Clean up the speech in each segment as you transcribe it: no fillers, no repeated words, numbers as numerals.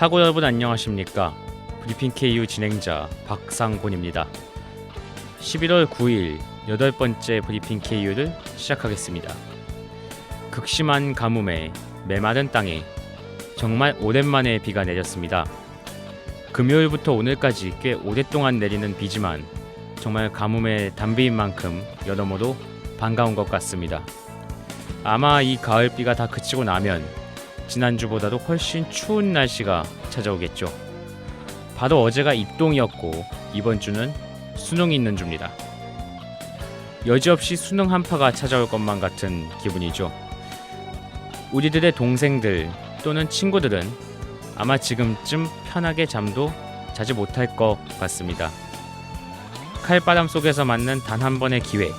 타고 여러분 안녕하십니까? 브리핑 KU 진행자 박상곤입니다. 11월 9일 8번째 브리핑 KU를 시작하겠습니다. 극심한 가뭄에 메마른 땅에 정말 오랜만에 비가 내렸습니다. 금요일부터 오늘까지 꽤 오랫동안 내리는 비지만 정말 가뭄의 단비인 만큼 여러모로 반가운 것 같습니다. 아마 이 가을비가 다 그치고 나면 지난주보다도 훨씬 추운 날씨가 찾아오겠죠. 바로 어제가 입동이었고 이번 주는 수능이 있는 주입니다. 여지없이 수능 한파가 찾아올 것만 같은 기분이죠. 우리들의 동생들 또는 친구들은 아마 지금쯤 편하게 잠도 자지 못할 것 같습니다. 칼바람 속에서 맞는 단 한 번의 기회.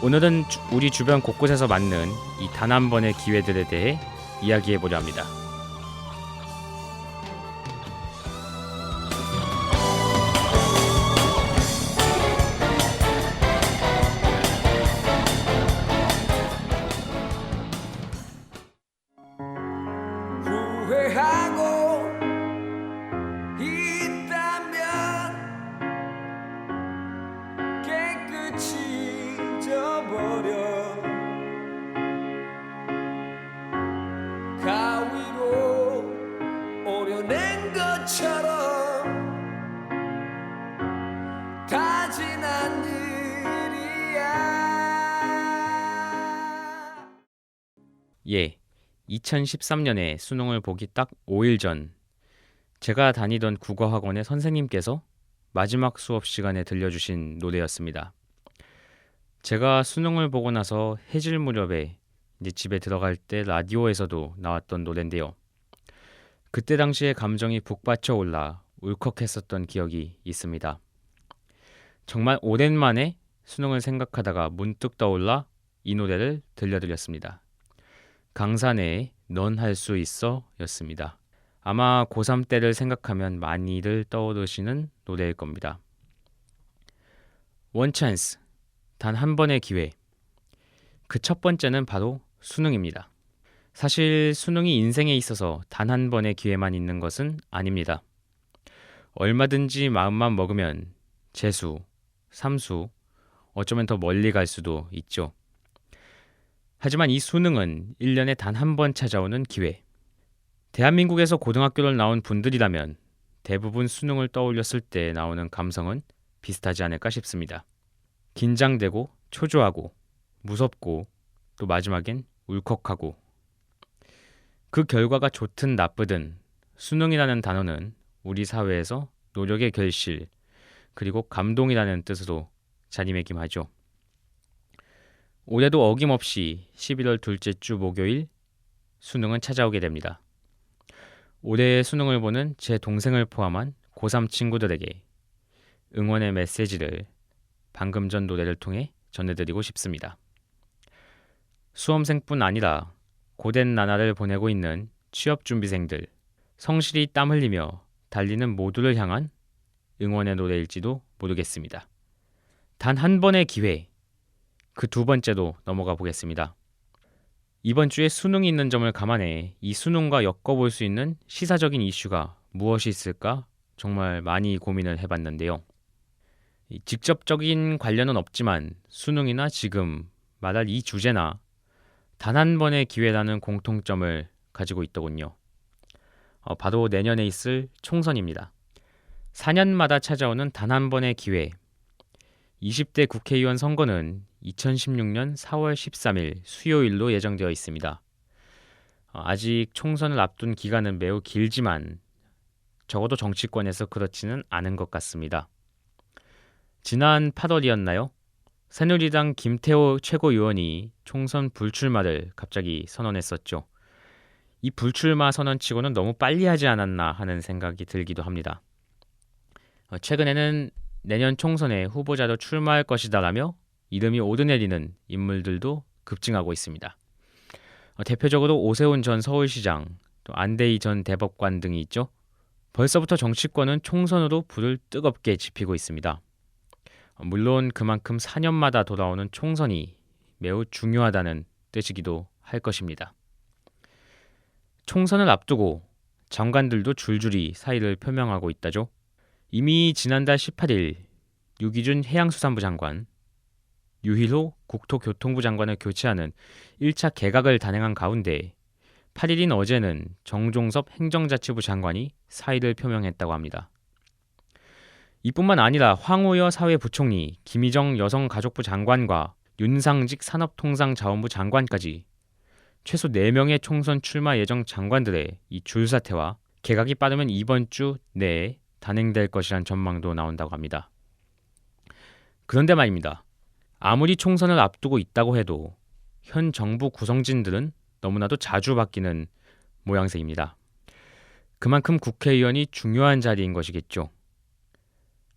오늘은 우리 주변 곳곳에서 맞는 이 단 한 번의 기회들에 대해 이야기해보려 합니다. 후회하고 있다면 깨끗이 잊어버려 가위로 오려낸 것처럼 다 지난 일이야. 2013년에 수능을 보기 딱 5일 전 제가 다니던 국어학원의 선생님께서 마지막 수업 시간에 들려주신 노래였습니다. 제가 수능을 보고 나서 해질 무렵에 이제 집에 들어갈 때 라디오에서도 나왔던 노래인데요. 그때 당시에 감정이 북받쳐 올라 울컥했었던 기억이 있습니다. 정말 오랜만에 수능을 생각하다가 문득 떠올라 이 노래를 들려드렸습니다. 강산의 넌 할 수 있어 였습니다. 아마 고3 때를 생각하면 많이들 떠오르시는 노래일 겁니다. 원 찬스, 단 한 번의 기회. 그 첫 번째는 바로 수능입니다. 사실 수능이 인생에 있어서 단 한 번의 기회만 있는 것은 아닙니다. 얼마든지 마음만 먹으면 재수, 삼수, 어쩌면 더 멀리 갈 수도 있죠. 하지만 이 수능은 1년에 단 한 번 찾아오는 기회. 대한민국에서 고등학교를 나온 분들이라면 대부분 수능을 떠올렸을 때 나오는 감성은 비슷하지 않을까 싶습니다. 긴장되고 초조하고 무섭고 또 마지막엔 울컥하고. 그 결과가 좋든 나쁘든 수능이라는 단어는 우리 사회에서 노력의 결실 그리고 감동이라는 뜻으로 자리매김하죠. 올해도 어김없이 11월 둘째 주 목요일 수능은 찾아오게 됩니다. 올해의 수능을 보는 제 동생을 포함한 고3 친구들에게 응원의 메시지를 방금 전 노래를 통해 전해드리고 싶습니다. 수험생뿐 아니라 고된 나날을 보내고 있는 취업준비생들, 성실히 땀 흘리며 달리는 모두를 향한 응원의 노래일지도 모르겠습니다. 단 한 번의 기회, 그 두 번째로 넘어가 보겠습니다. 이번 주에 수능이 있는 점을 감안해 이 수능과 엮어볼 수 있는 시사적인 이슈가 무엇이 있을까 정말 많이 고민을 해봤는데요. 직접적인 관련은 없지만 수능이나 지금 말할 이 주제나 단 한 번의 기회라는 공통점을 가지고 있더군요. 바로 내년에 있을 총선입니다. 4년마다 찾아오는 단 한 번의 기회. 20대 국회의원 선거는 2016년 4월 13일 수요일로 예정되어 있습니다. 아직 총선을 앞둔 기간은 매우 길지만 적어도 정치권에서 그렇지는 않은 것 같습니다. 지난 8월이었나요? 새누리당 김태호 최고위원이 총선 불출마를 갑자기 선언했었죠. 이 불출마 선언치고는 너무 빨리 하지 않았나 하는 생각이 들기도 합니다. 최근에는 내년 총선에 후보자로 출마할 것이다라며 이름이 오르내리는 인물들도 급증하고 있습니다. 대표적으로 오세훈 전 서울시장, 또 안대희 전 대법관 등이 있죠. 벌써부터 정치권은 총선으로 불을 뜨겁게 지피고 있습니다. 물론 그만큼 4년마다 돌아오는 총선이 매우 중요하다는 뜻이기도 할 것입니다. 총선을 앞두고 장관들도 줄줄이 사의를 표명하고 있다죠. 이미 지난달 18일 유기준 해양수산부 장관, 유일호 국토교통부 장관을 교체하는 1차 개각을 단행한 가운데 8일인 어제는 정종섭 행정자치부 장관이 사의를 표명했다고 합니다. 이뿐만 아니라 황우여 사회부총리, 김희정 여성가족부 장관과 윤상직 산업통상자원부 장관까지 최소 4명의 총선 출마 예정 장관들의 이 줄사퇴와 개각이 빠르면 이번 주 내에 단행될 것이란 전망도 나온다고 합니다. 그런데 말입니다. 아무리 총선을 앞두고 있다고 해도 현 정부 구성진들은 너무나도 자주 바뀌는 모양새입니다. 그만큼 국회의원이 중요한 자리인 것이겠죠.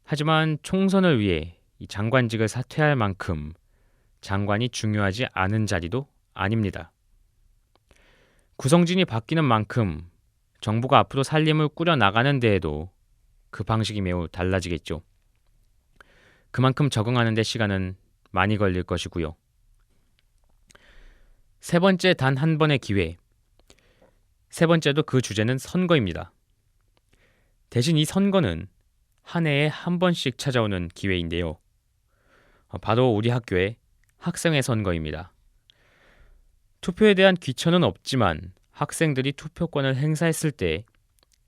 하지만 총선을 위해 이 장관직을 사퇴할 만큼 장관이 중요하지 않은 자리도 아닙니다. 구성진이 바뀌는 만큼 정부가 앞으로 살림을 꾸려나가는 데에도 그 방식이 매우 달라지겠죠. 그만큼 적응하는 데 시간은 많이 걸릴 것이고요. 세 번째 단 한 번의 기회. 세 번째도 그 주제는 선거입니다. 대신 이 선거는 한 해에 한 번씩 찾아오는 기회인데요. 바로 우리 학교의 학생회 선거입니다. 투표에 대한 귀천은 없지만 학생들이 투표권을 행사했을 때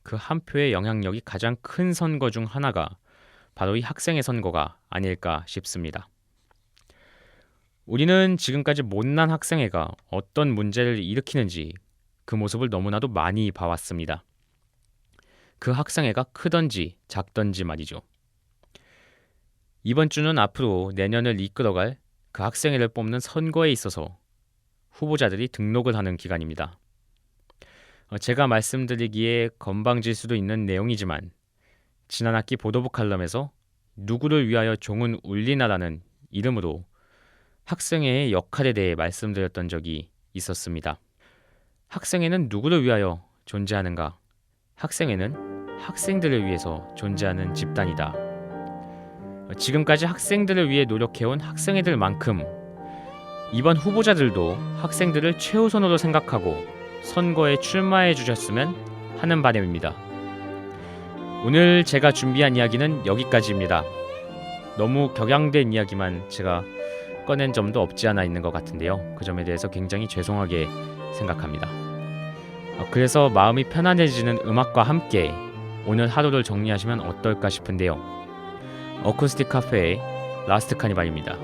그 한 표의 영향력이 가장 큰 선거 중 하나가 바로 이 학생회 선거가 아닐까 싶습니다. 우리는 지금까지 못난 학생회가 어떤 문제를 일으키는지 그 모습을 너무나도 많이 봐왔습니다. 그 학생회가 크던지 작던지 말이죠. 이번 주는 앞으로 내년을 이끌어갈 그 학생회를 뽑는 선거에 있어서 후보자들이 등록을 하는 기간입니다. 제가 말씀드리기에 건방질 수도 있는 내용이지만 지난 학기 보도부 칼럼에서 누구를 위하여 종은 울리나라는 이름으로 학생회의 역할에 대해 말씀드렸던 적이 있었습니다. 학생회는 누구를 위하여 존재하는가? 학생회는 학생들을 위해서 존재하는 집단이다. 지금까지 학생들을 위해 노력해온 학생회들만큼 이번 후보자들도 학생들을 최우선으로 생각하고 선거에 출마해 주셨으면 하는 바람입니다. 오늘 제가 준비한 이야기는 여기까지입니다. 너무 격양된 이야기만 제가 꺼낸 점도 없지 않아 있는 것 같은데요. 그 점에 대해서 굉장히 죄송하게 생각합니다. 그래서 마음이 편안해지는 음악과 함께 오늘 하루를 정리하시면 어떨까 싶은데요. 어쿠스틱 카페의 라스트 카니발입니다.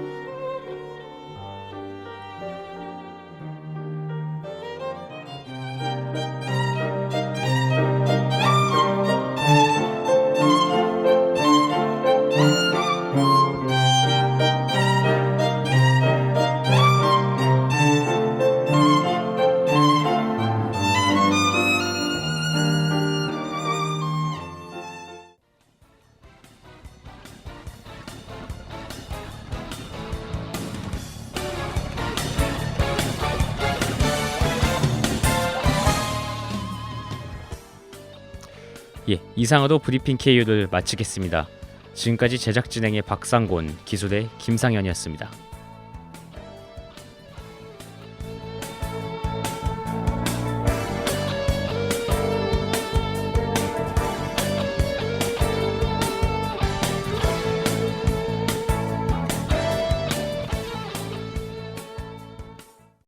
이상으로 브리핑 KU를 마치겠습니다. 지금까지 제작 진행의 박상곤, 기술의 김상현이었습니다.